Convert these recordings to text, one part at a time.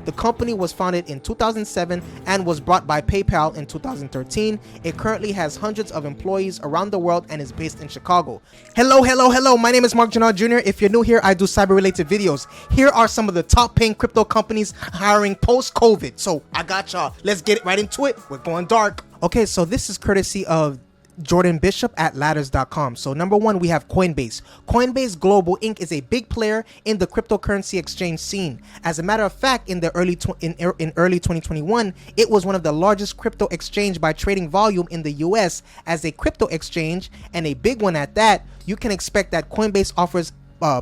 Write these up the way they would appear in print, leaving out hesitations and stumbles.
The company was founded in 2007 and was bought by PayPal in 2013. It currently has hundreds of employees around the world and is based in Chicago. Hello. My name is Marc Drouinaud Jr. If you're new here, I do cyber-related videos. Here are some of the top-paying crypto companies hiring post-COVID. So I got y'all. Let's get right into it. We're going dark. Okay, so this is courtesy of Jordan Bishop at ladders.com. So number one, we have Coinbase. Coinbase Global Inc. is a big player in the cryptocurrency exchange scene. As a matter of fact, in early 2021, it was one of the largest crypto exchange by trading volume in the US. As a crypto exchange, and a big one at that, you can expect that Coinbase offers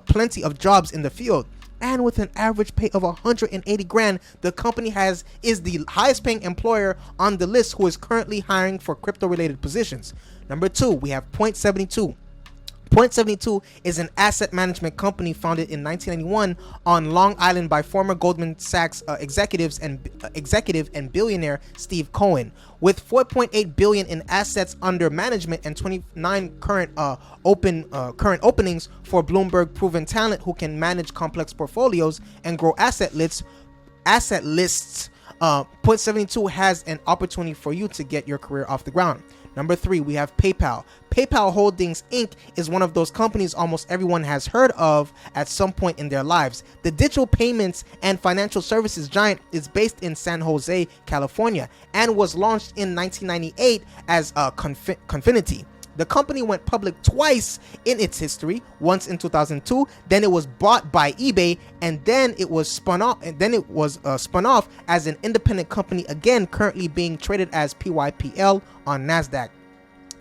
plenty of jobs in the field. And with an average pay of 180 grand, the company is the highest paying employer on the list who is currently hiring for crypto related positions. Number two, we have Point72. Point72 is an asset management company founded in 1991 on Long Island by former Goldman Sachs executive and billionaire Steve Cohen. With 4.8 billion in assets under management and 29 current openings for Bloomberg proven talent who can manage complex portfolios and grow asset lists, Point72 has an opportunity for you to get your career off the ground. Number three, we have PayPal. PayPal Holdings Inc. is one of those companies almost everyone has heard of at some point in their lives. The digital payments and financial services giant is based in San Jose, California, and was launched in 1998 as Confinity. The company went public twice in its history, once in 2002, then it was bought by eBay, and then it was spun off as an independent company, again currently being traded as PYPL on NASDAQ.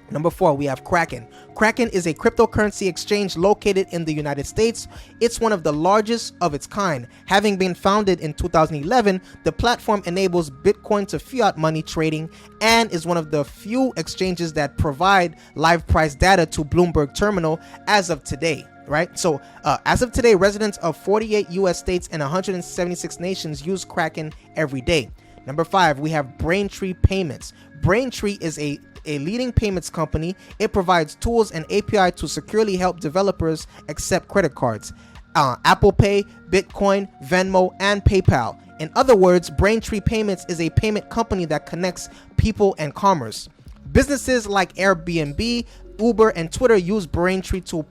Number four, we have Kraken. Kraken is a cryptocurrency exchange located in the United States. It's one of the largest of its kind. Having been founded in 2011, the platform enables Bitcoin to fiat money trading and is one of the few exchanges that provide live price data to Bloomberg Terminal as of today. Right? So as of today, residents of 48 US states and 176 nations use Kraken every day. Number five, we have Braintree Payments. Braintree is a leading payments company. It provides tools and API to securely help developers accept credit cards, Apple Pay, Bitcoin, Venmo, and PayPal. In other words, Braintree Payments is a payment company that connects people and commerce. Businesses like Airbnb, Uber, and Twitter use Braintree to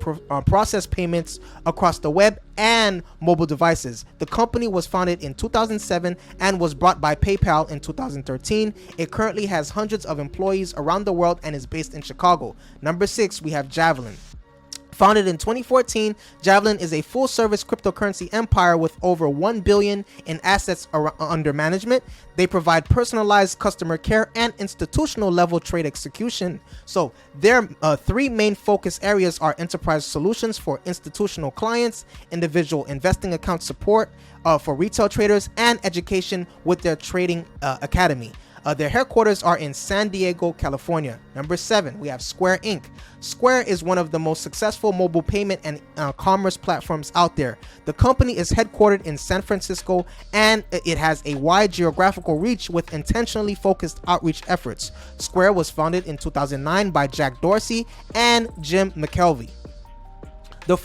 process payments across the web and mobile devices. The company was founded in 2007 and was bought by PayPal in 2013. It currently has hundreds of employees around the world and is based in Chicago. Number six, we have Javelin. Founded in 2014, Javelin is a full-service cryptocurrency empire with over 1 billion in assets under management. They provide personalized customer care and institutional-level trade execution. So their three main focus areas are enterprise solutions for institutional clients, individual investing account support for retail traders, and education with their trading academy. Their headquarters are in San Diego, California. Number seven, we have Square Inc. Square is one of the most successful mobile payment and commerce platforms out there. The company is headquartered in San Francisco, and it has a wide geographical reach with intentionally focused outreach efforts. Square was founded in 2009 by Jack Dorsey and Jim McKelvey. The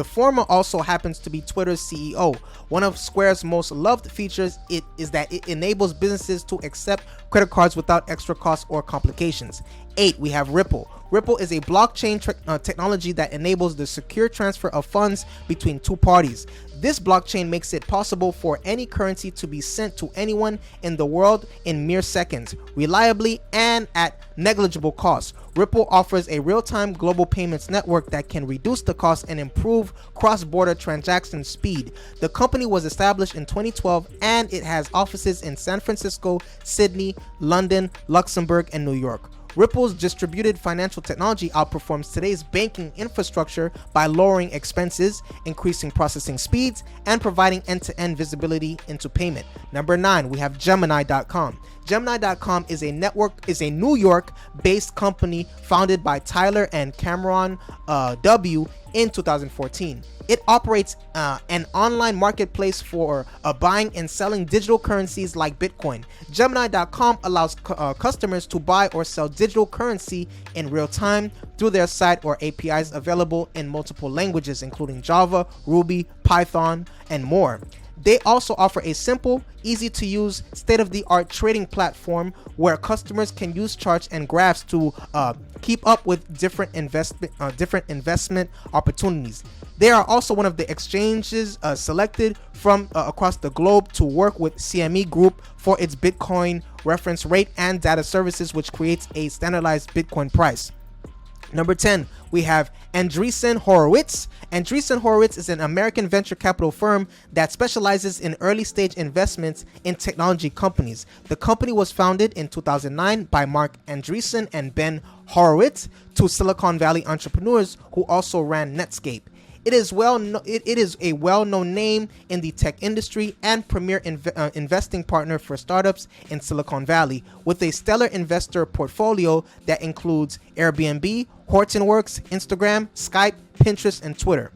former also happens to be Twitter's CEO. One of Square's most loved features is that it enables businesses to accept credit cards without extra costs or complications. 8, we have Ripple. Ripple is a blockchain technology that enables the secure transfer of funds between two parties. This blockchain makes it possible for any currency to be sent to anyone in the world in mere seconds, reliably and at negligible cost. Ripple offers a real-time global payments network that can reduce the cost and improve cross-border transaction speed. The company was established in 2012 and it has offices in San Francisco, Sydney, London, Luxembourg, and New York. Ripple's distributed financial technology outperforms today's banking infrastructure by lowering expenses, increasing processing speeds, and providing end-to-end visibility into payment. Number 9, we have Gemini.com. Gemini.com is a New York-based company founded by Tyler and Cameron W. in 2014. It operates an online marketplace for buying and selling digital currencies like Bitcoin. Gemini.com allows customers to buy or sell digital currency in real time through their site or APIs available in multiple languages, including Java, Ruby, Python, and more. They also offer a simple, easy to use, state-of-the-art trading platform where customers can use charts and graphs to keep up with different investment opportunities. They are also one of the exchanges selected from across the globe to work with CME Group for its Bitcoin reference rate and data services, which creates a standardized Bitcoin price. Number 10, we have Andreessen Horowitz. Andreessen Horowitz is an American venture capital firm that specializes in early stage investments in technology companies. The company was founded in 2009 by Marc Andreessen and Ben Horowitz, two Silicon Valley entrepreneurs who also ran Netscape. It is a well-known name in the tech industry and premier investing partner for startups in Silicon Valley, with a stellar investor portfolio that includes Airbnb, Hortonworks, Instagram, Skype, Pinterest, and Twitter.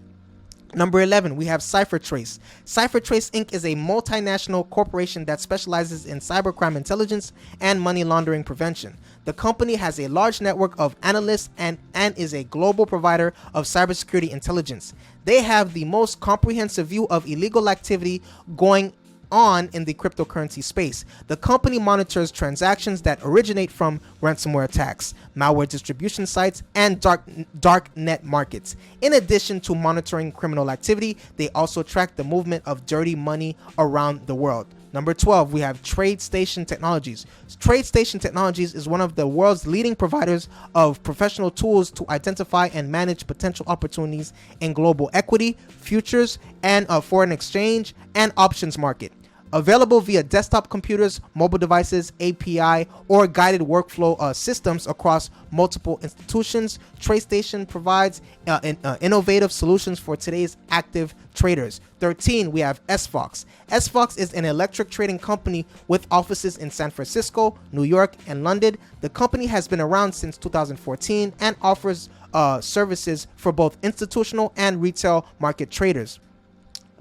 Number 11, we have CipherTrace. CipherTrace Inc. is a multinational corporation that specializes in cybercrime intelligence and money laundering prevention. The company has a large network of analysts and is a global provider of cybersecurity intelligence. They have the most comprehensive view of illegal activity going on in the cryptocurrency space. The company monitors transactions that originate from ransomware attacks, malware distribution sites, and dark net markets. In addition to monitoring criminal activity, they also track the movement of dirty money around the world. Number 12, we have TradeStation Technologies. TradeStation Technologies is one of the world's leading providers of professional tools to identify and manage potential opportunities in global equity, futures, and foreign exchange and options market. Available via desktop computers, mobile devices, API, or guided workflow systems across multiple institutions, TradeStation provides innovative solutions for today's active traders. 13, we have SFOX. SFOX is an electric trading company with offices in San Francisco, New York, and London. The company has been around since 2014 and offers services for both institutional and retail market traders,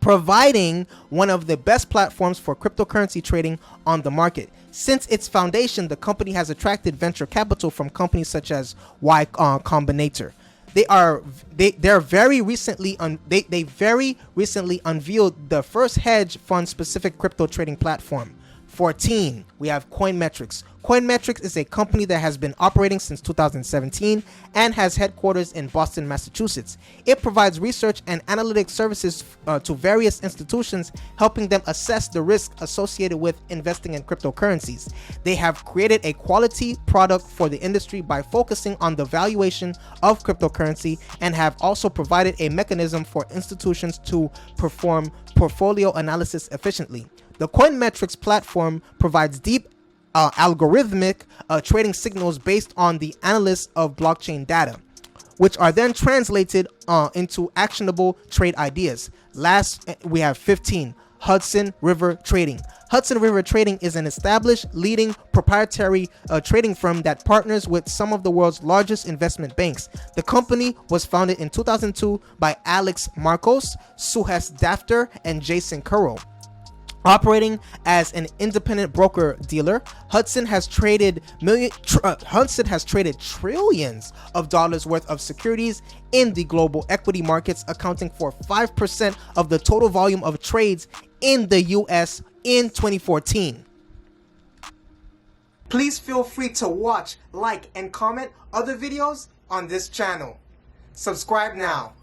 providing one of the best platforms for cryptocurrency trading on the market. Since its foundation, the company has attracted venture capital from companies such as Y Combinator. They very recently unveiled the first hedge fund specific crypto trading platform. 14, we have Coinmetrics. Coinmetrics is a company that has been operating since 2017 and has headquarters in Boston, Massachusetts. It provides research and analytics services to various institutions, helping them assess the risk associated with investing in cryptocurrencies. They have created a quality product for the industry by focusing on the valuation of cryptocurrency and have also provided a mechanism for institutions to perform portfolio analysis efficiently. The Coinmetrics platform provides deep algorithmic trading signals based on the analysis of blockchain data, which are then translated into actionable trade ideas. Last, we have 15, Hudson River Trading. Hudson River Trading is an established, leading proprietary trading firm that partners with some of the world's largest investment banks. The company was founded in 2002 by Alex Marcos, Suhes Dafter, and Jason Currow. Operating as an independent broker-dealer, Hudson has traded trillions of dollars worth of securities in the global equity markets, accounting for 5% of the total volume of trades in the US in 2014. Please feel free to watch, like, and comment other videos on this channel. Subscribe now.